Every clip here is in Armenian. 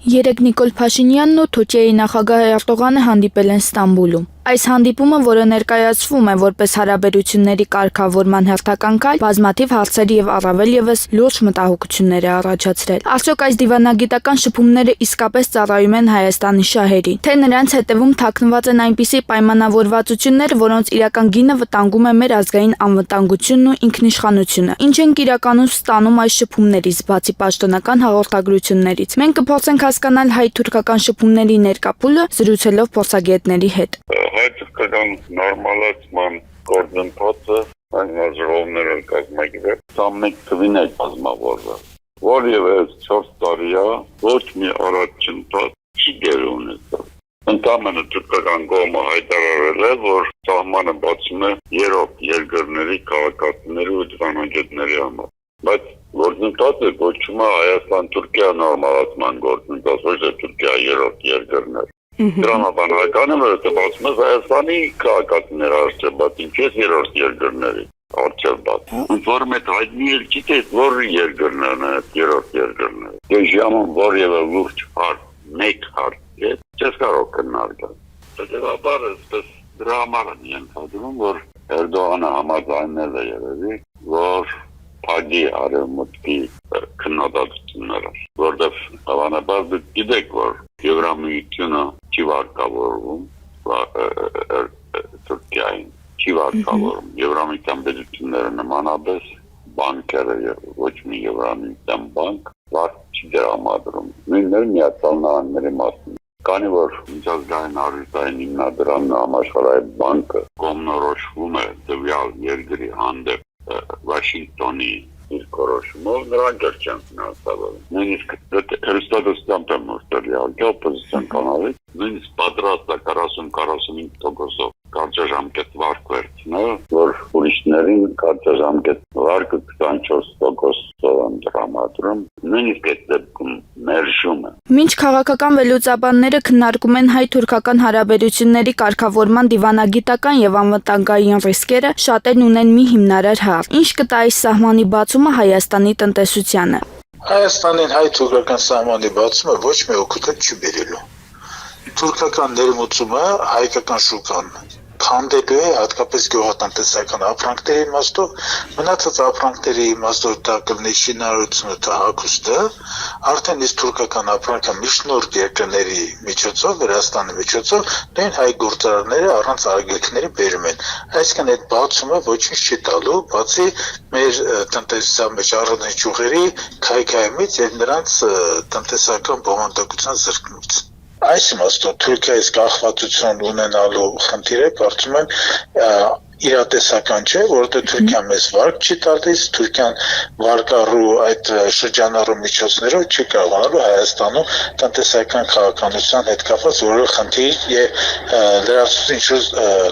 Երեկ Նիկոլ Փաշինյանն ու Թուրքիայի նախագահ Էրդողանը հանդիպել են Ստամբուլում։ Այս հանդիպումը, որը ներկայացվում է որպես հարաբերությունների կարգավորման հերթական քայլ, բազմաթիվ հարցերի եւ առավել եւս լուրջ մտահոգություններ է առաջացրել։ Արդյոք այս դիվանագիտական շփումները իսկապես ծառայում են Հայաստանի շահերին, թե նրանց հետևում թաքնված են այնպիսի պայմանավորվածություններ, որոնց իրական գինը վտանգում է մեր ազգային անվտանգությունն ու ինքնիշխանությունը։ Ինչ են իրականում ստանում այս շփումներից, բացի պաշտոնական հաղորդագրություններից։ Մենք կփորձենք հասկանալ հայ-թուրքական շփումների ներկա փուլը, զրուցելով փորձագետների հետ։ Հայ-թուրքական նորմալացման գործընթացը հանրաժողովները կազմակերպել, 21 թվին է կազմավորվել, որևէ 4 տարի է ոչ մի առաջընթաց չի դեր ունեցել։ Ընդամենը թուրքական կողմը հայտարարել է, որ սահմանը բացում է երրորդ երկրների քաղաքացիների ու դիվանագետների համար։ Բայց գործընթացը կոչվում է Հայաստան-Թուրքիա նորմալացման գործընթաց, ոչ թե Թուրքիա երրորդ երկրներ։ Դրամաբանական է, որովհետև ասում է Հայաստանի քաղաքացիներ արժե, բայց ինչպես երրորդ երկրների արժե բաց։ Որ մեծ հայտնի էլ չի թե որ երկրներն են երրորդ երկրները։ Դե ժամը որևէ լուրջ հարց, մեկ հարց է, չես կարող քննարկել։ Հետևաբար այսպես դրա համար են ենթադրում, որ Էրդողանը համաձայնել է երևի, որ փագի արևմուտքի քննադատությունները, որտեղ հավանաբար դուք գիտեք, որ Եվրամիությունը չի վարկավորվում Թուրքիային, չի վարկավորվում Եվրամիության պետությունները նմանապես բանկերը եւ ոչ մի Եվրամիության բանկ վարկ չի դրամադրում։ Նույնն Միացյալ Նահանգների մասին։ Քանի որ միջազգային արժույթային հիմնադրամն համաշխարհային բանկը կողմնորոշվում է տվյալ երկրի հանդեպ Վաշինգտոնի իր կորոշումով նրանք չեն ֆինանսավորում։ Նույնիսկ հերոստատուսությամբ եմ մոստել յալկի օպոզիցիոն կանալից, նույնիսկ պատրաստ է 40-45% կարճաժամկետ վարկ վերցնել, որ ուրիշներին կարճաժամկետ վարկը 24% են դրամադրում, նույնիսկ այդ դեպքում մերժում է։ Մինչ քաղաքական վերլուծաբանները քննարկում են հայ-թուրքական հարաբերությունների կարգավորման դիվանագիտական եւ անվտանգային ռիսկերը, շատերն ունեն մի հիմնարար հարց. ինչ կտա այս սահմանի բացումը Հայաստանի տնտեսությանը։ Հայաստանին հայ-թուրքական սահմանի բացումը ոչ մի օգուտ չի բերելու։ Թուրքական ներմուծումը հայկական շուկան քանդելու է հատկապես գյուղատնտեսական ապրանքների իմաստով, մնացած ապրանքների իմաստով դա կլինի շինարարությունը, դա հագուստը, արդեն իսկ թուրքական ապրանքը միջնորդ երկրների միջոցով, Վրաստանի միջոցով, նույն հայ գործարանները առանց արգելքների բերում են։ Այսինքն այդ բացումը ոչինչ չի տալու, բացի մեր տնտեսության մեջ առանձին ճյուղերի քայքայումից եւ նրանց տնտեսական բովանդակության զրկումից։ Այս իմաստով Թուրքիայից կախվածություն ունենալու խնդիրը կարծում եմ իրատեսական չէ, որովհետև Թուրքիան մեզ վարկ չի տալիս, Թուրքիան վարկառու այդ շրջանառու միջոցներով չի կարողանալու Հայաստանում տնտեսական քաղաքականության հետ կապված որևէ խնդիր եւ լրացուցիչ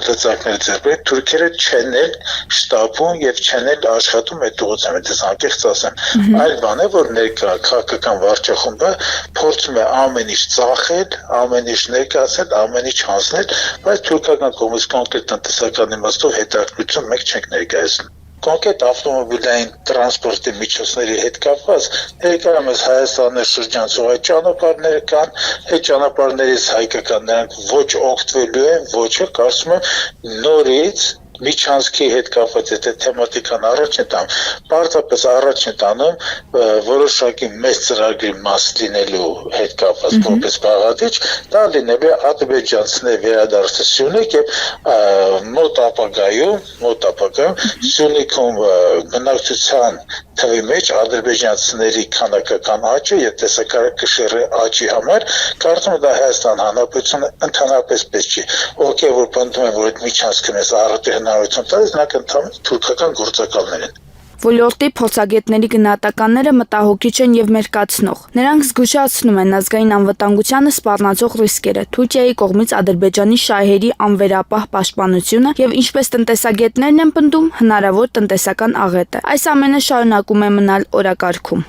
լծակներ ձեռք բերել։ Թուրքերը չեն էլ շտապում եւ չեն էլ աշխատում այդ ուղղությամբ, դες անկեղծ ասեմ։ Այլ բան է, որ ներկա քաղաքական վարչախումբը փորձում է ամեն ինչ ծախել, ամեն ինչ ներկայացնել, ամեն ինչ հանձնել, բայց թուրքական կողմից կոնկրետ տնտեսական իմաստով հետաքրքրություն մեկ չենք ներկայացնում։ Կոնկրետ ավտոմոբիլային տրանսպորտի միջոցների հետ կապված ներկայումս Հայաստանի շրջանցող այդ ճանապարհները կան, այդ ճանապարհներից հայկական նրանք ոչ օգտվելու են, ոչը կարծում եմ նորից միջանցքի հետ կապված այդ թեմատիկան առաջ է տանում, պարզապես առաջ է տանում որոշակի մեծ ծրագրի մաս լինելու հետ կապված որպես բաղադրիչ, դա լինելու է ադրբեջանցիների վերադարձը Սյունիք եւ մոտ ապագայում Սյունիքում բնակչության թվի մեջ ադրբեջանցիների քանակական աճը եւ տեսակարգի աճի համար կարծում եմ դա Հայաստան Հանրապետությունը ընդհանրապես պես չի, ովքեր որ պնդում են, որ այդ միջանցքը մեզ առիթ հնարավորություն տալիս, նրանք ընդհանրապես թուրքական գործակալներ են։ Ոլորտի փորձագետների գնահատականները մտահոգիչ են եւ մերկացնող։ Նրանք զգուշացնում են ազգային անվտանգությանը սպառնացող ռիսկերը, Թուրքիայի կողմից Ադրբեջանի շահերի անվերապահ պաշտպանությունը եւ ինչպես տնտեսագետներն են պնդում, հնարավոր տնտեսական աղետը։ Այս ամենը շարունակում է մնալ օրակարգում։